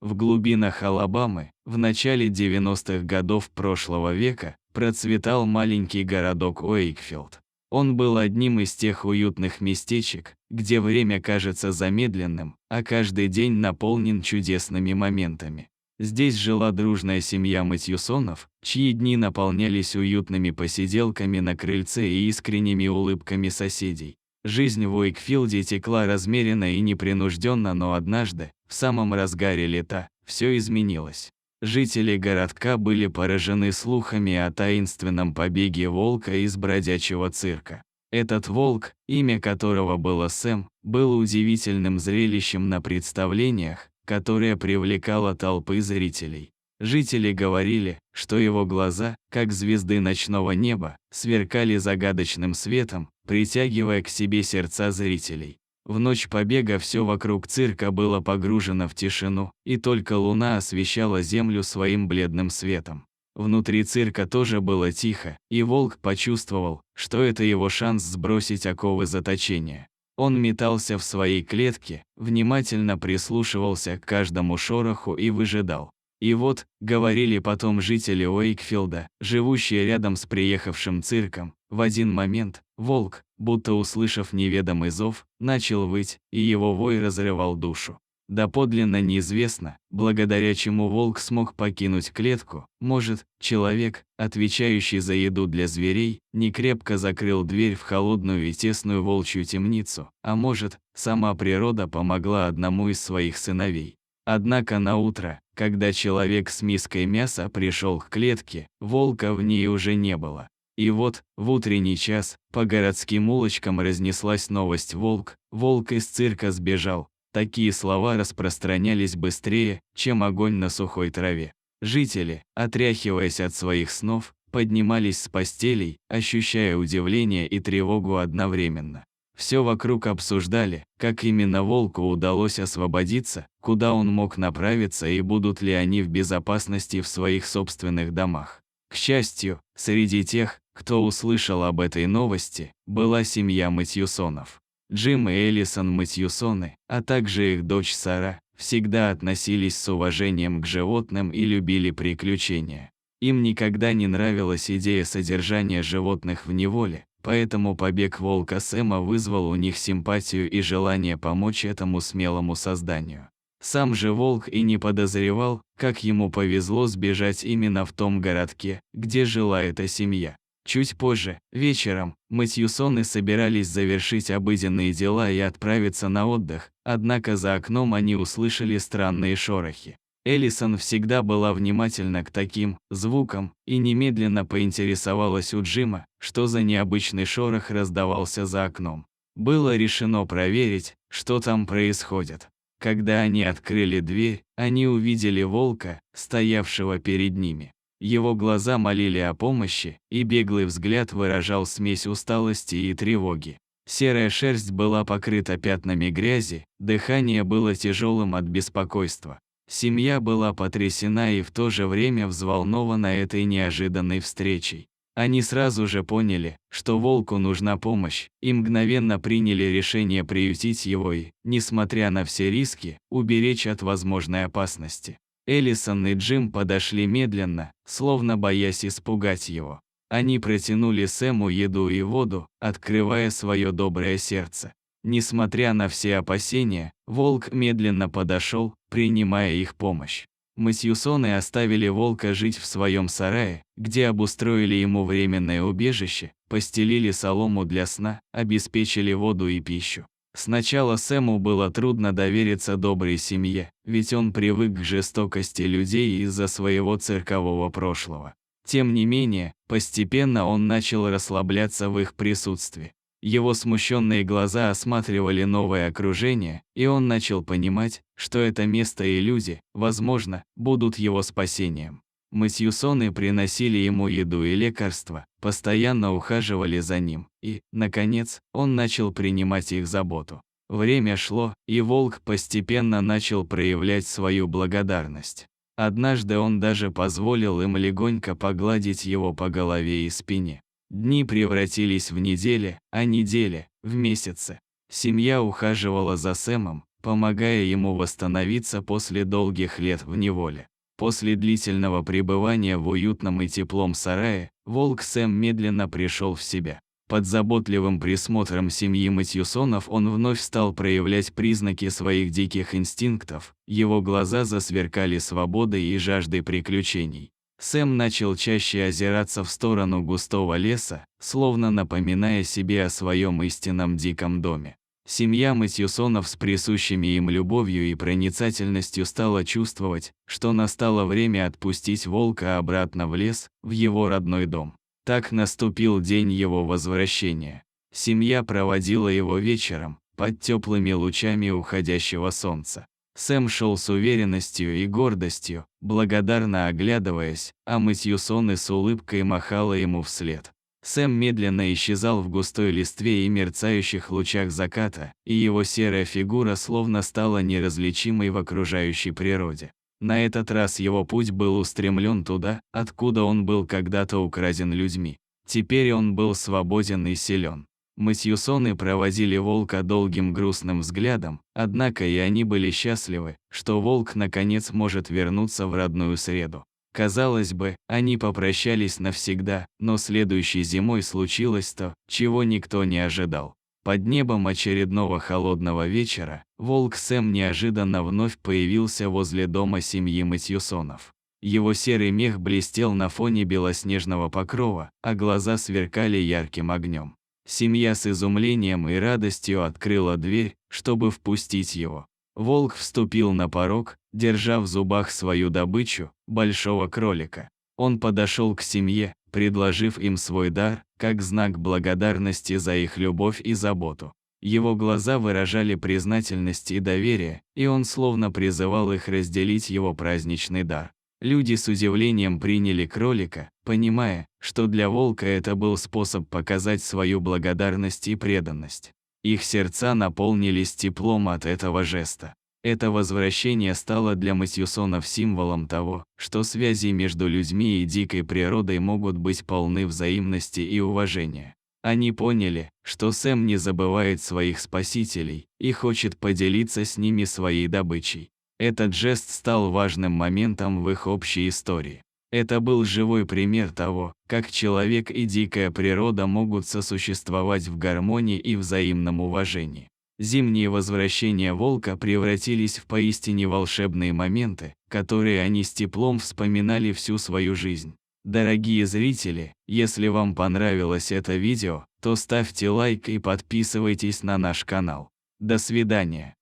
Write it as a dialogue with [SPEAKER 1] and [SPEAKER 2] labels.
[SPEAKER 1] В глубинах Алабамы, в начале 90-х годов прошлого века, процветал маленький городок Уэйкфилд. Он был одним из тех уютных местечек, где время кажется замедленным, а каждый день наполнен чудесными моментами. Здесь жила дружная семья Матьюсонов, чьи дни наполнялись уютными посиделками на крыльце и искренними улыбками соседей. Жизнь в Уэйкфилде текла размеренно и непринужденно, но однажды, в самом разгаре лета, все изменилось. Жители городка были поражены слухами о таинственном побеге волка из бродячего цирка. Этот волк, имя которого было Сэм, был удивительным зрелищем на представлениях, которое привлекало толпы зрителей. Жители говорили, что его глаза, как звезды ночного неба, сверкали загадочным светом, притягивая к себе сердца зрителей. В ночь побега все вокруг цирка было погружено в тишину, и только луна освещала землю своим бледным светом. Внутри цирка тоже было тихо, и волк почувствовал, что это его шанс сбросить оковы заточения. Он метался в своей клетке, внимательно прислушивался к каждому шороху и выжидал. И вот, говорили потом жители Уэйкфилда, живущие рядом с приехавшим цирком, в один момент волк, будто услышав неведомый зов, начал выть, и его вой разрывал душу. Доподлинно неизвестно, благодаря чему волк смог покинуть клетку. Может, человек, отвечающий за еду для зверей, некрепко закрыл дверь в холодную и тесную волчью темницу, а может, сама природа помогла одному из своих сыновей. Однако на утро, когда человек с миской мяса пришел к клетке, волка в ней уже не было. И вот, в утренний час, по городским улочкам разнеслась новость: волк из цирка сбежал. Такие слова распространялись быстрее, чем огонь на сухой траве. Жители, отряхиваясь от своих снов, поднимались с постелей, ощущая удивление и тревогу одновременно. Все вокруг обсуждали, как именно волку удалось освободиться, куда он мог направиться и будут ли они в безопасности в своих собственных домах. К счастью, среди тех, кто услышал об этой новости, была семья Матьюсонов. Джим и Элисон Матьюсоны, а также их дочь Сара, всегда относились с уважением к животным и любили приключения. Им никогда не нравилась идея содержания животных в неволе, поэтому побег волка Сэма вызвал у них симпатию и желание помочь этому смелому созданию. Сам же волк и не подозревал, как ему повезло сбежать именно в том городке, где жила эта семья. Чуть позже, вечером, Матьюсоны собирались завершить обыденные дела и отправиться на отдых, однако за окном они услышали странные шорохи. Элисон всегда была внимательна к таким звукам и немедленно поинтересовалась у Джима, что за необычный шорох раздавался за окном. Было решено проверить, что там происходит. Когда они открыли дверь, они увидели волка, стоявшего перед ними. Его глаза молили о помощи, и беглый взгляд выражал смесь усталости и тревоги. Серая шерсть была покрыта пятнами грязи, дыхание было тяжелым от беспокойства. Семья была потрясена и в то же время взволнована этой неожиданной встречей. Они сразу же поняли, что волку нужна помощь, и мгновенно приняли решение приютить его и, несмотря на все риски, уберечь от возможной опасности. Элисон и Джим подошли медленно, словно боясь испугать его. Они протянули Сэму еду и воду, открывая свое доброе сердце. Несмотря на все опасения, волк медленно подошел, принимая их помощь. Матьюсоны оставили волка жить в своем сарае, где обустроили ему временное убежище, постелили солому для сна, обеспечили воду и пищу. Сначала Сэму было трудно довериться доброй семье, ведь он привык к жестокости людей из-за своего циркового прошлого. Тем не менее, постепенно он начал расслабляться в их присутствии. Его смущенные глаза осматривали новое окружение, и он начал понимать, что это место и люди, возможно, будут его спасением. Матьюсоны приносили ему еду и лекарства, постоянно ухаживали за ним, и, наконец, он начал принимать их заботу. Время шло, и волк постепенно начал проявлять свою благодарность. Однажды он даже позволил им легонько погладить его по голове и спине. Дни превратились в недели, а недели – в месяцы. Семья ухаживала за Сэмом, помогая ему восстановиться после долгих лет в неволе. После длительного пребывания в уютном и теплом сарае, волк Сэм медленно пришел в себя. Под заботливым присмотром семьи Матьюсонов он вновь стал проявлять признаки своих диких инстинктов, его глаза засверкали свободой и жаждой приключений. Сэм начал чаще озираться в сторону густого леса, словно напоминая себе о своем истинном диком доме. Семья Матьюсонов с присущими им любовью и проницательностью стала чувствовать, что настало время отпустить волка обратно в лес, в его родной дом. Так наступил день его возвращения. Семья проводила его вечером, под теплыми лучами уходящего солнца. Сэм шел с уверенностью и гордостью, благодарно оглядываясь, а Матьюсоны с улыбкой махала ему вслед. Сэм медленно исчезал в густой листве и мерцающих лучах заката, и его серая фигура словно стала неразличимой в окружающей природе. На этот раз его путь был устремлен туда, откуда он был когда-то украден людьми. Теперь он был свободен и силен. Матьюсоны проводили волка долгим грустным взглядом, однако и они были счастливы, что волк наконец может вернуться в родную среду. Казалось бы, они попрощались навсегда, но следующей зимой случилось то, чего никто не ожидал. Под небом очередного холодного вечера, волк Сэм неожиданно вновь появился возле дома семьи Матьюсонов. Его серый мех блестел на фоне белоснежного покрова, а глаза сверкали ярким огнем. Семья с изумлением и радостью открыла дверь, чтобы впустить его. Волк вступил на порог, держа в зубах свою добычу, большого кролика. Он подошел к семье, предложив им свой дар, как знак благодарности за их любовь и заботу. Его глаза выражали признательность и доверие, и он словно призывал их разделить его праздничный дар. Люди с удивлением приняли кролика, понимая, что для волка это был способ показать свою благодарность и преданность. Их сердца наполнились теплом от этого жеста. Это возвращение стало для Матьюсонов символом того, что связи между людьми и дикой природой могут быть полны взаимности и уважения. Они поняли, что Сэм не забывает своих спасителей и хочет поделиться с ними своей добычей. Этот жест стал важным моментом в их общей истории. Это был живой пример того, как человек и дикая природа могут сосуществовать в гармонии и взаимном уважении. Зимние возвращения волка превратились в поистине волшебные моменты, которые они с теплом вспоминали всю свою жизнь. Дорогие зрители, если вам понравилось это видео, то ставьте лайк и подписывайтесь на наш канал. До свидания.